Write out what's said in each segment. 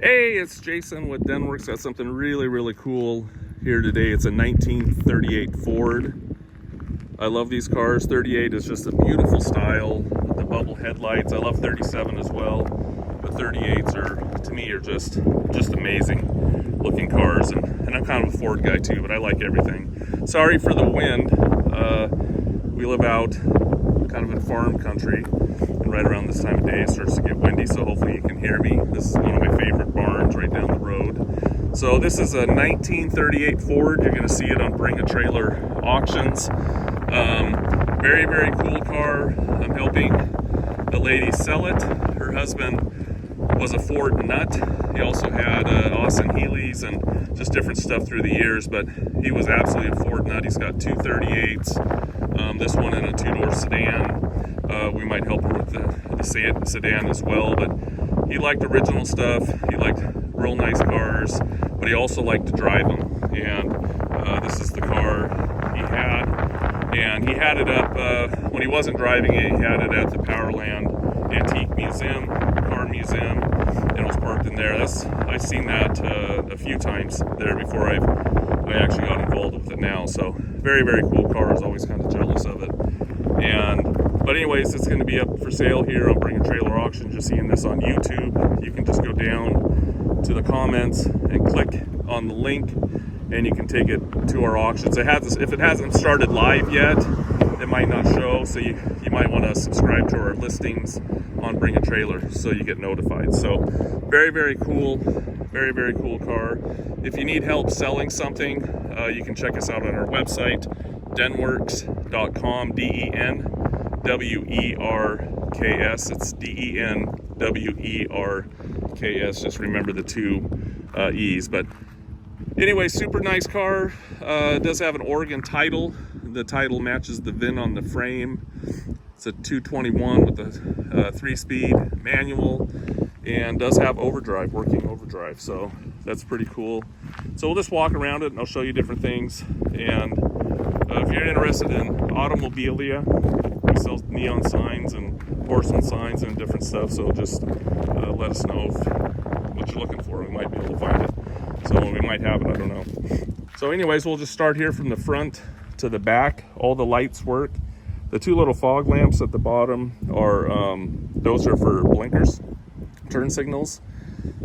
Hey, it's Jason with Denwerks. Got something really cool here today. It's a 1938 Ford. I love these cars. 38 is just a beautiful style with the bubble headlights. I love 37 as well, but 38s are, to me, are just amazing looking cars. And I'm kind of a Ford guy too, but I like everything. Sorry for the wind. We live out kind of in farm country, and right around this time of day it starts to get windy, so hopefully you can hear me. This is one of my favorite barns right down the road. So this is a 1938 Ford. You're going to see it on Bring a Trailer auctions. Very cool car. I'm helping the lady sell it. Her husband was a Ford nut. He also had Austin Healey's and just different stuff through the years, but he was absolutely a Ford nut. He's got two 38s. This one in a two-door sedan. We might help her with the sedan as well, but he liked original stuff. He liked real nice cars, but he also liked to drive them. And this is the car he had. And he had it up, when he wasn't driving it, he had it at the Powerland Antique Museum, Car Museum, and it was parked in there. I've seen that a few times there before I actually got involved with it now. So very cool car. I was always kind of jealous of it. But anyways, it's going to be up for sale here on Bring a Trailer Auction. Just seeing this on YouTube, you can just go down to the comments and click on the link, and you can take it to our auctions. If it hasn't started live yet, it might not show, so you might want to subscribe to our listings on Bring a Trailer so you get notified. So very cool, very cool car. If you need help selling something, you can check us out on our website, denwerks.com, DENWERKS. It's DENWERKS. Just remember the two E's. But anyway, super nice car. It does have an Oregon title. The title matches the VIN on the frame. It's a 221 with a 3-speed manual, and does have working overdrive. So that's pretty cool. So we'll just walk around it and I'll show you different things. And if you're interested in automobilia, we sell neon signs and porcelain signs and different stuff. So just let us know what you're looking for. We might be able to find it. So we might have it, I don't know. So anyways, we'll just start here from the front to the back. All the lights work. The two little fog lamps at the bottom are, those are for blinkers, turn signals.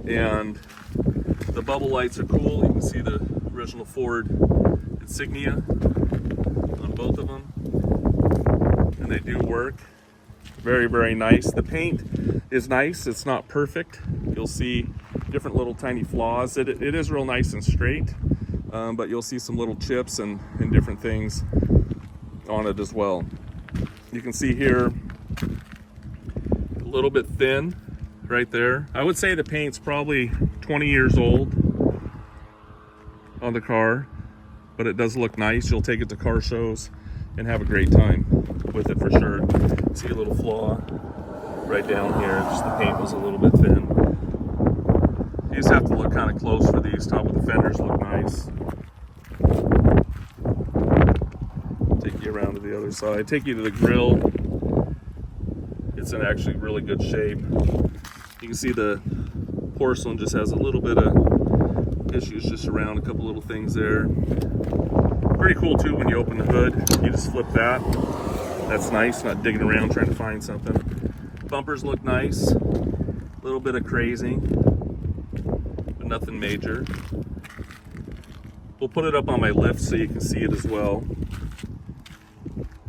And the bubble lights are cool. You can see the original Ford insignia on both of them. And they do work. Very nice. The paint is nice. It's not perfect. You'll see different little tiny flaws. It is real nice and straight, but you'll see some little chips and different things on it as well. You can see here a little bit thin right there. I would say the paint's probably 20 years old on the car, but it does look nice. You'll take it to car shows and have a great time with it for sure. See a little flaw right down here. Just the paint was a little bit thin. You just have to look kind of close for these. Top of the fenders look nice. Take you around to the other side. Take you to the grill. It's in actually really good shape. You can see the porcelain just has a little bit of issues just around a couple little things there. Pretty cool too when you open the hood. You just flip that. That's nice, not digging around trying to find something. Bumpers look nice. A little bit of crazing, but nothing major. We'll put it up on my lift so you can see it as well.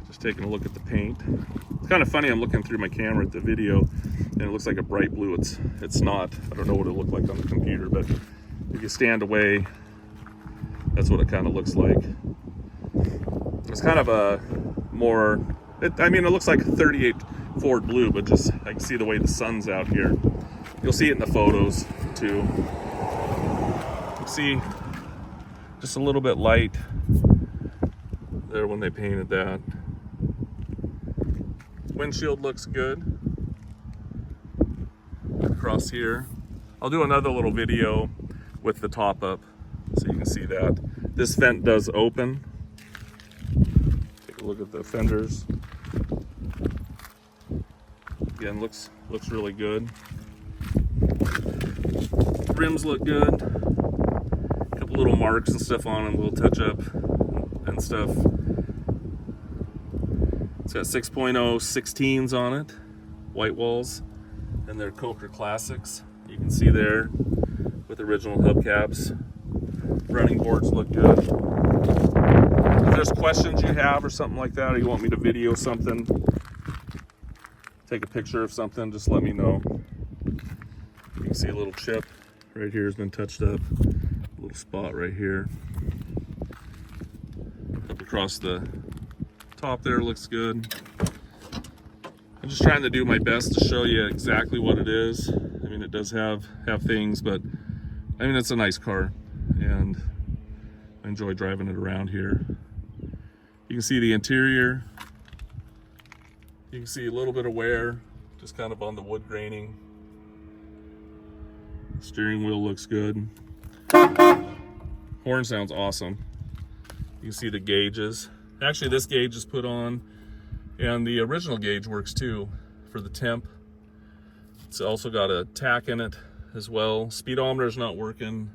Just taking a look at the paint. It's kind of funny, I'm looking through my camera at the video and it looks like a bright blue. It's not. I don't know what it looked like on the computer, but if you stand away, that's what it kind of looks like. It's kind of a more, it looks like a 38 Ford blue, but just I can see the way the sun's out here. You'll see it in the photos too. You see just a little bit light there when they painted that. Windshield looks good across here. I'll do another little video with the top up so you can see that. This vent does open. Take a look at the fenders. Again, looks really good. Rims look good. A couple little marks and stuff on them, a little touch up and stuff. It's got 6.0 16s on it, white walls, and they're Coker Classics. You can see there with original hubcaps. Running boards look good. If there's questions you have or something like that, or you want me to video something, take a picture of something, just let me know. You can see a little chip right here has been touched up. A little spot right here. Up across the top there looks good. I'm just trying to do my best to show you exactly what it is. I mean, it does have things, but I mean, it's a nice car, and I enjoy driving it around here. You can see the interior. You can see a little bit of wear, just kind of on the wood graining. Steering wheel looks good. Horn sounds awesome. You can see the gauges. Actually, this gauge is put on, and the original gauge works too for the temp. It's also got a tach in it as well. Speedometer is not working,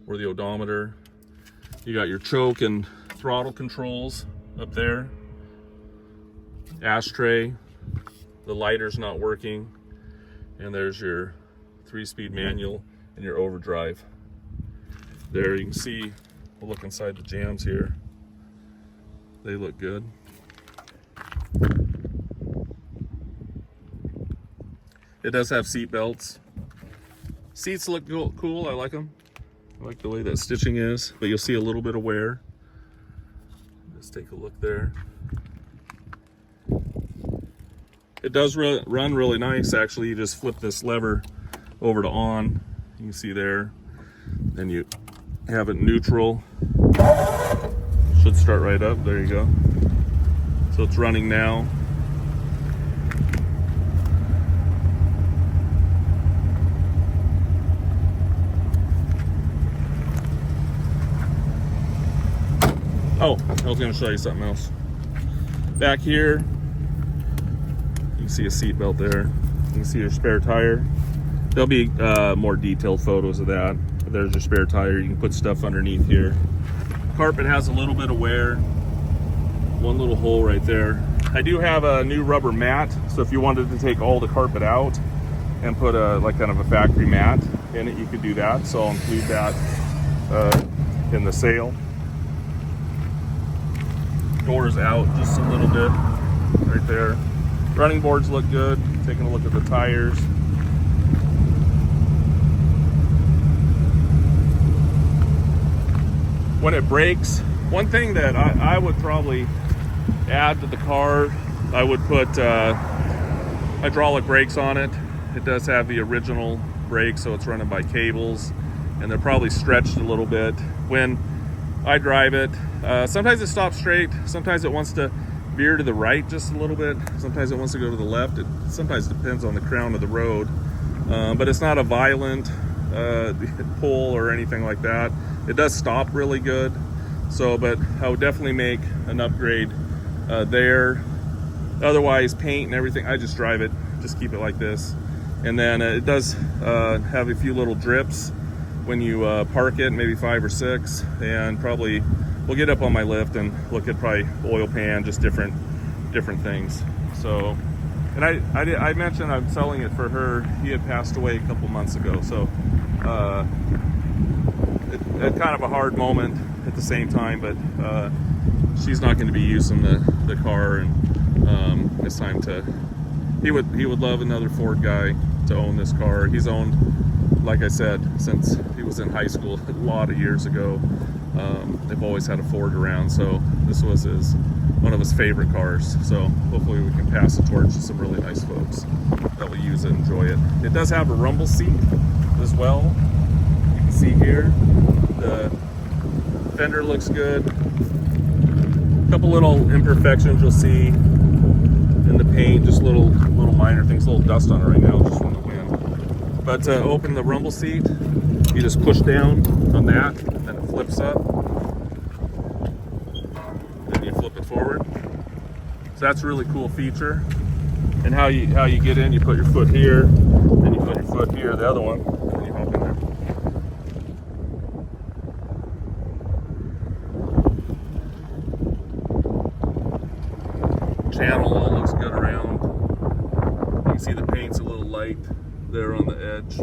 or the odometer. You got your choke and throttle controls up there. Ashtray. The lighter's not working. And there's your 3-speed manual and your overdrive. There you can see, we'll look inside the jams here. They look good. It does have seat belts. Seats look cool, I like them. I like the way that stitching is, but you'll see a little bit of wear. Just take a look there. It does run really nice, actually. You just flip this lever over to on. You can see there. Then you have it neutral. Should start right up. There you go. So it's running now. Oh, I was going to show you something else. Back here, you can see a seat belt there. You can see your spare tire. There'll be more detailed photos of that. There's your spare tire. You can put stuff underneath here. Carpet has a little bit of wear. One little hole right there. I do have a new rubber mat, so if you wanted to take all the carpet out and put a like kind of a factory mat in it, you could do that. So I'll include that in the sale. Doors out just a little bit right there. Running boards look good. Taking a look at the tires. When it brakes, one thing that I would probably add to the car, I would put hydraulic brakes on it. It does have the original brakes, so it's running by cables, and they're probably stretched a little bit. When I drive it, sometimes it stops straight, sometimes it wants to veer to the right just a little bit, sometimes it wants to go to the left. It sometimes depends on the crown of the road, but it's not a violent pull or anything like that. It does stop really good, so but I would definitely make an upgrade there. Otherwise, paint and everything, I just drive it, just keep it like this. And then it does have a few little drips when you park it, maybe 5 or 6, and probably we'll get up on my lift and look at probably oil pan, just different things. So, and I mentioned I'm selling it for her. He had passed away a couple months ago, so it's kind of a hard moment at the same time, but she's not going to be using the car, and it's time to. He would love another Ford guy to own this car. He's owned, like I said, since he was in high school a lot of years ago. They've always had a Ford around, so this was one of his favorite cars. So hopefully we can pass the torch to some really nice folks that will use it and enjoy it. It does have a rumble seat as well. You can see here the fender looks good. A couple little imperfections you'll see in the paint, just little minor things, a little dust on it right now just from the wind. But to open the rumble seat, you just push down on that, and then it flips up. Then you flip it forward. So that's a really cool feature. And how you get in, you put your foot here, and you put your foot here, the other one, and you hop in there. light there on the edge.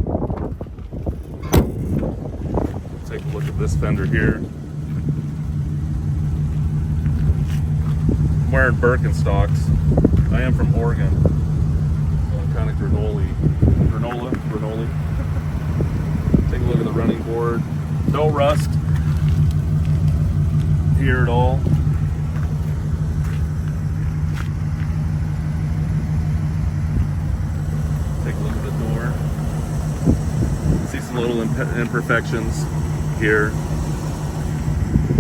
Take a look at this fender here. I'm wearing Birkenstocks. I am from Oregon, so I'm kind of granola. Take a look at the running board. No rust here at all. Take a look at the door. See some little imperfections here.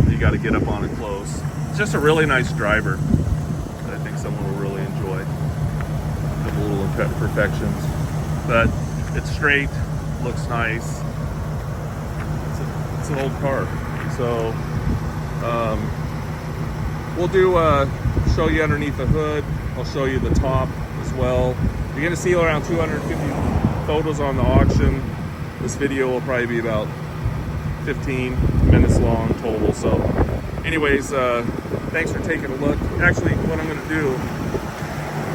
You got to get up on it close. It's just a really nice driver that I think someone will really enjoy. A couple little imperfections, but it's straight, looks nice. It's an old car, so we'll do show you underneath the hood. I'll show you the top as well. You're gonna see around 250 photos on the auction. This video will probably be about 15 minutes long total. So anyways, thanks for taking a look. Actually, what I'm gonna do,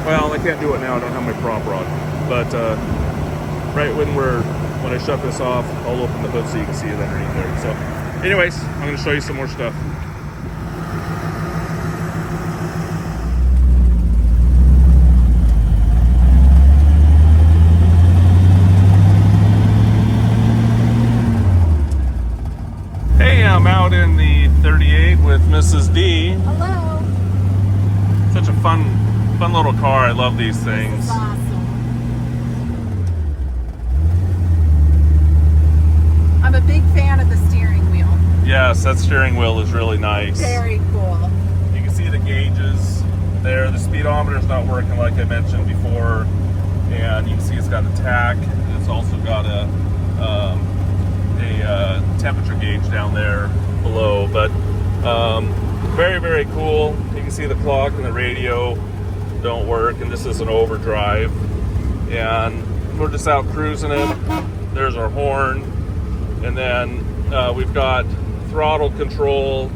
well, I can't do it now, I don't have my prop rod, but right when I shut this off, I'll open the hood so you can see it underneath there. So anyways, I'm gonna show you some more stuff. I'm out in the 38 with Mrs. D. Hello. Such a fun little car. I love these things. This is awesome. I'm a big fan of the steering wheel. Yes, that steering wheel is really nice. Very cool. You can see the gauges there. The speedometer is not working like I mentioned before, and you can see it's got a tach. It's also got a temperature gauge down there below, but very, very cool. You can see the clock and the radio don't work, and this is an overdrive, and we're just out cruising it. There's our horn, and then we've got throttle control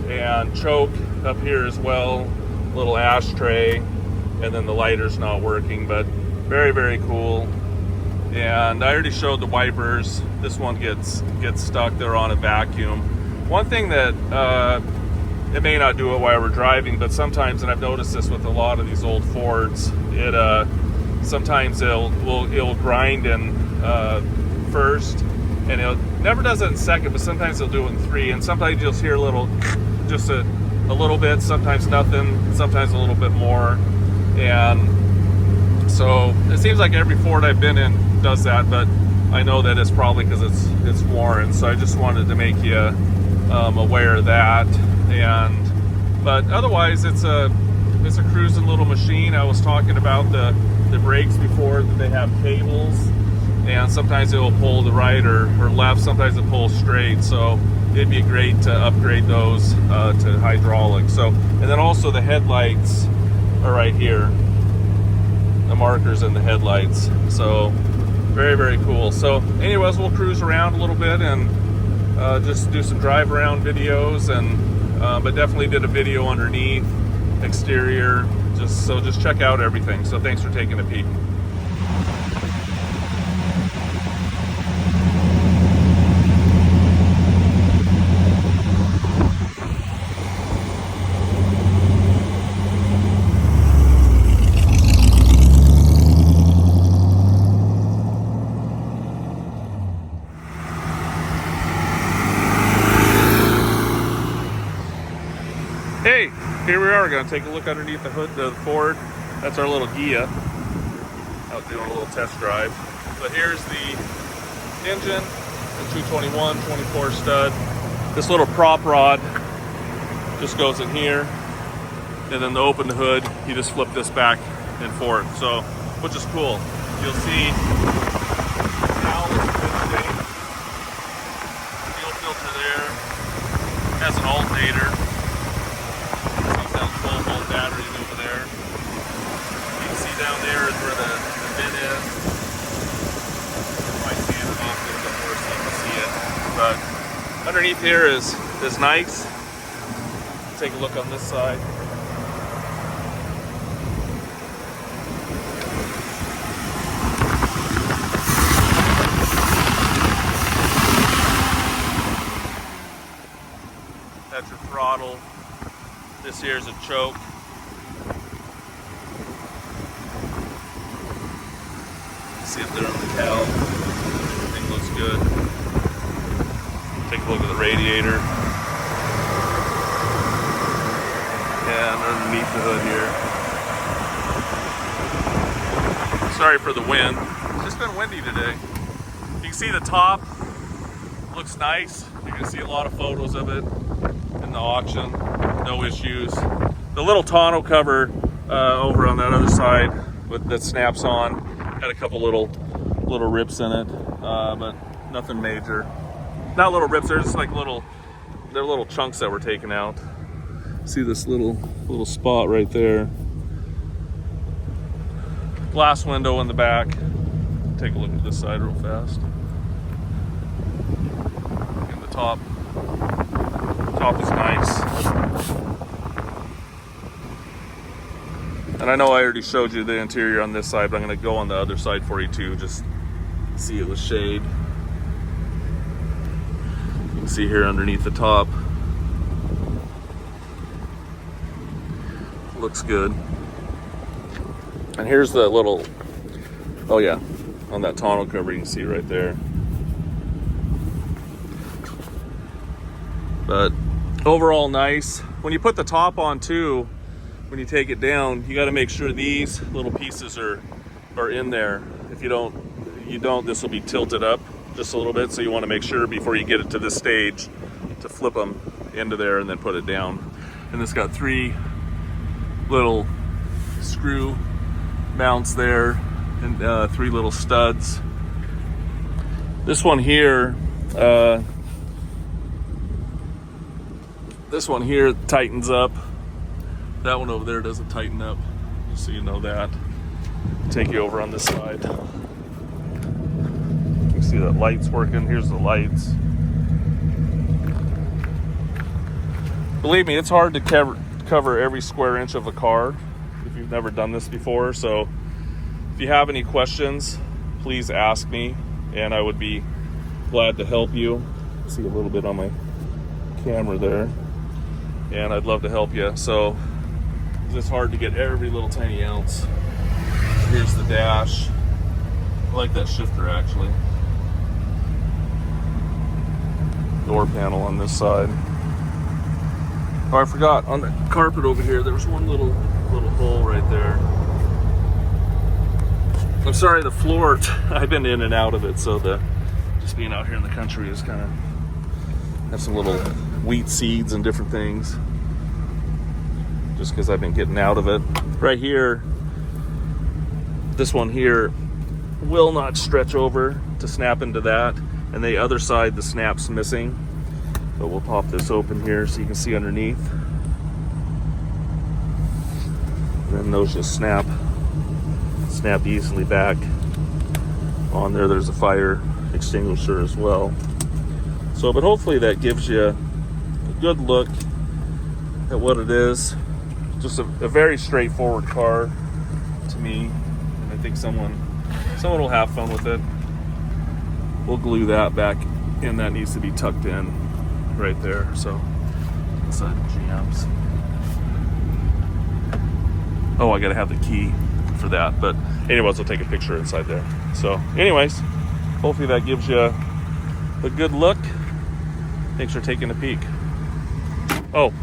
and choke up here as well, little ashtray, and then the lighter's not working, but very, very cool. And I already showed the wipers. This one gets stuck there on a vacuum. One thing that it may not do it while we're driving, but sometimes, and I've noticed this with a lot of these old Fords, it sometimes it'll grind in first, and it never does it in second, but sometimes it'll do it in three, and sometimes you'll hear a little, just a little bit, sometimes nothing, sometimes a little bit more, and so it seems like every Ford I've been in does that, but I know that it's probably because it's worn. So I just wanted to make you aware of that. But otherwise, it's a cruising little machine. I was talking about the brakes before, that they have cables, and sometimes it will pull the right or left. Sometimes it pulls straight. So it'd be great to upgrade those to hydraulic. So, and then also the headlights are right here. The markers in the headlights. So very, very cool. So anyways, we'll cruise around a little bit and just do some drive around videos, and but definitely did a video underneath, exterior, just check out everything. So thanks for taking a peek. Hey, here we are. We're going to take a look underneath the hood of the Ford. That's our little Gia. Out doing a little test drive. But here's the engine, the 221, 24 stud. This little prop rod just goes in here. And then to open the hood, you just flip this back and forth. So, which is cool. You'll see now it's in good shape. Fuel filter there. Has an alternator. 12-volt batteries over there. You can see down there is where the bin is. Might stand it off a little bit more so you can see it. But underneath here is nice. Take a look on this side. panel. This here is a choke. See if they're on the cowl. Everything looks good. Take a look at the radiator. And underneath the hood here. Sorry for the wind. It's just been windy today. You can see the top. Looks nice. You're going to see a lot of photos of it in the auction. No issues. The little tonneau cover over on that other side that snaps on had a couple little rips in it, but nothing major. Not little rips. They're just like they're little chunks that were taken out. See this little spot right there. Glass window in the back. Take a look at this side real fast. And the top is nice. And I know I already showed you the interior on this side, but I'm going to go on the other side for you too, just see it with shade. You can see here underneath the top. Looks good. And here's the little, oh yeah, on that tonneau cover you can see right there. But overall nice. When you put the top on too, when you take it down, you got to make sure these little pieces are in there. If you don't, this will be tilted up just a little bit. So you want to make sure before you get it to this stage to flip them into there and then put it down. And it's got 3 little screw mounts there and 3 little studs. This one here tightens up. That one over there doesn't tighten up, just so you know that. Take you over on this side. You can see that light's working. Here's the lights. Believe me, it's hard to cover every square inch of a car if you've never done this before. So if you have any questions, please ask me, and I would be glad to help you. See a little bit on my camera there, and I'd love to help you. So it's hard to get every little tiny ounce. Here's the dash. I like that shifter actually. Door panel on this side. Oh, I forgot, on the carpet over here, there was one little hole right there. I'm sorry, the floor, I've been in and out of it, so just being out here in the country is kind of, have some little wheat seeds and different things. Just because I've been getting out of it. Right here, this one here will not stretch over to snap into that, and the other side, the snap's missing. But we'll pop this open here so you can see underneath. And then those just snap easily back. On there, there's a fire extinguisher as well. So, but hopefully that gives you a good look at what it is. Just a very straightforward car to me, and I think someone will have fun with it. We'll glue that back in. That needs to be tucked in right there. So inside the jams. Oh, I gotta have the key for that. But anyways, I'll take a picture inside there. So anyways, hopefully that gives you a good look. Thanks for taking a peek. Oh.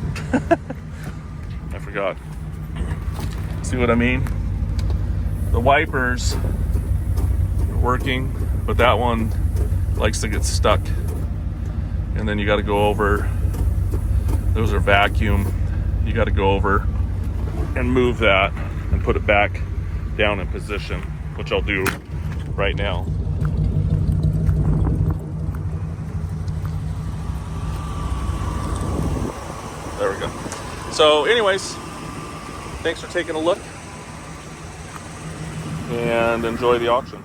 I forgot. See what I mean? The wipers are working, but that one likes to get stuck. And then you got to go over. Those are vacuum. You got to go over and move that and put it back down in position, which I'll do right now. There we go. So anyways, thanks for taking a look, and enjoy the auction.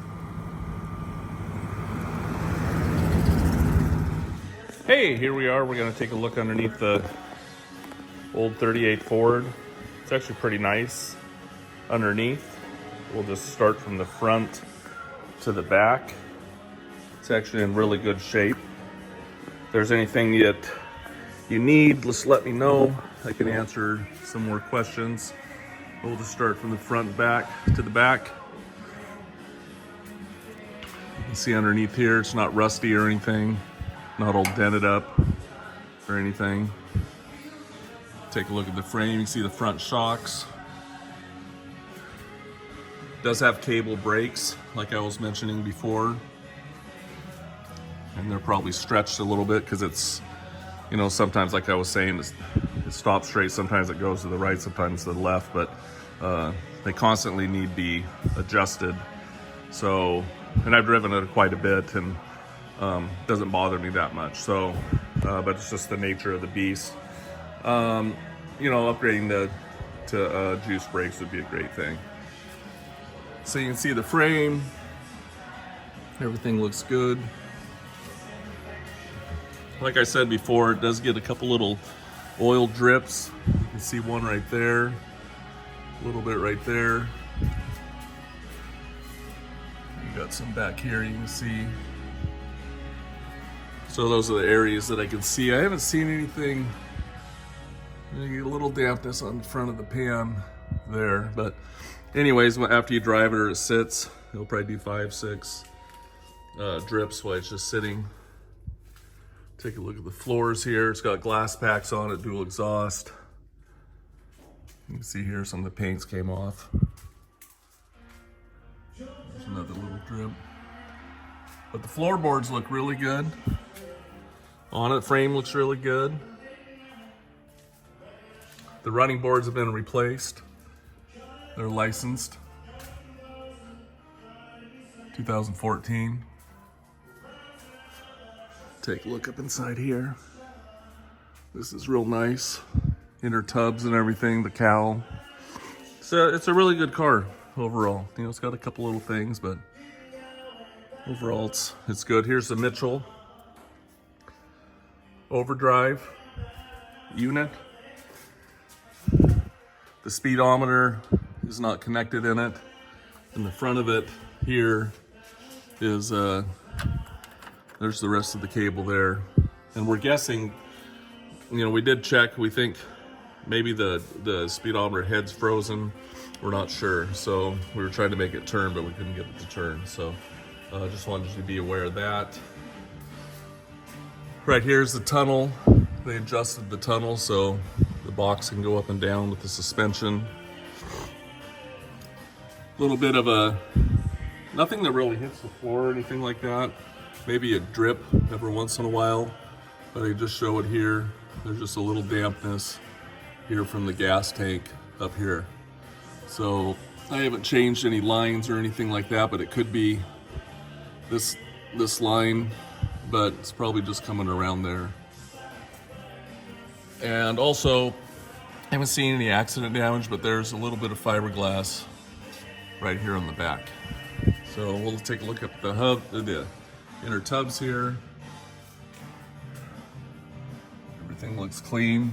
Hey, here we are. We're going to take a look underneath the old 38 Ford. It's actually pretty nice underneath. We'll just start from the front to the back. It's actually in really good shape. If there's anything that you need, just let me know. I can answer some more questions. We'll just start from the front back to the back. You can see underneath here, it's not rusty or anything, not all dented up or anything. Take a look at the frame, you can see the front shocks. Does have cable brakes, like I was mentioning before. And they're probably stretched a little bit because it's, you know, sometimes, like I was saying, it stops straight, sometimes it goes to the right, sometimes to the left, but they constantly need to be adjusted. So, and I've driven it quite a bit, and doesn't bother me that much. So, but it's just the nature of the beast. You know, upgrading to juice brakes would be a great thing. So you can see the frame, everything looks good. Like I said before, it does get a couple little oil drips. You can see one right there, a little bit right there. You got some back here you can see. So those are the areas that I can see. I haven't seen anything. You get a little dampness on the front of the pan there, but anyways, after you drive it or it sits, it'll probably do 5-6 drips while it's just sitting. Take a look at the floors here. It's got glass packs on it, dual exhaust. You can see here some of the paints came off. There's another little drip. But the floorboards look really good. On it, frame looks really good. The running boards have been replaced. They're licensed. 2014. Take a look up inside here. This is real nice. Inner tubs and everything, the cowl. So it's a really good car overall. You know, it's got a couple little things, but overall it's good. Here's the Mitchell overdrive unit. The speedometer is not connected in it. In the front of it here is there's the rest of the cable there. And we're guessing, you know, we did check, we think maybe the speedometer head's frozen. We're not sure. So we were trying to make it turn, but we couldn't get it to turn. So just wanted you to be aware of that. Right here's the tunnel. They adjusted the tunnel so the box can go up and down with the suspension. A little bit of nothing that really hits the floor or anything like that. Maybe a drip every once in a while, but I just show it here. There's just a little dampness here from the gas tank up here. So I haven't changed any lines or anything like that, but it could be this line, but it's probably just coming around there. And also, I haven't seen any accident damage, but there's a little bit of fiberglass right here on the back. So we'll take a look at the hub, the inner tubs here. Everything looks clean.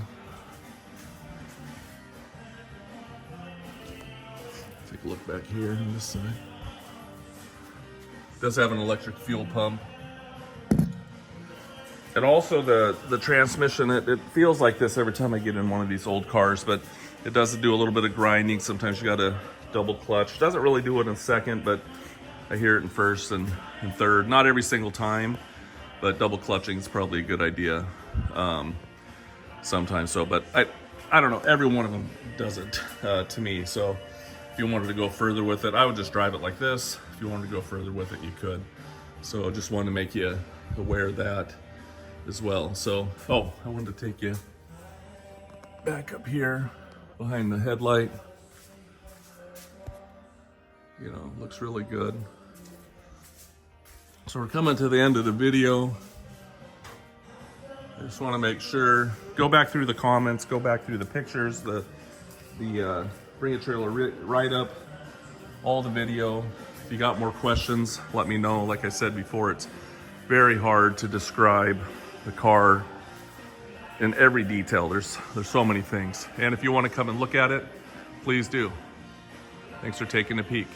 Take a look back here on this side. It does have an electric fuel pump. And also the transmission, it feels like this every time I get in one of these old cars, but it does do a little bit of grinding. Sometimes you gotta double clutch. Doesn't really do it in second, but I hear it in first and third. Not every single time, but double clutching is probably a good idea sometimes. So, but I don't know, every one of them does it to me. So if you wanted to go further with it, I would just drive it like this. If you wanted to go further with it, you could. So I just wanted to make you aware of that as well. So, oh, I wanted to take you back up here behind the headlight. You know, looks really good. So we're coming to the end of the video. I just want to make sure, go back through the comments, go back through the pictures, the Bring a Trailer write-up, all the video. If you got more questions, let me know. Like I said before, it's very hard to describe the car in every detail. There's so many things. And if you want to come and look at it, please do. Thanks for taking a peek.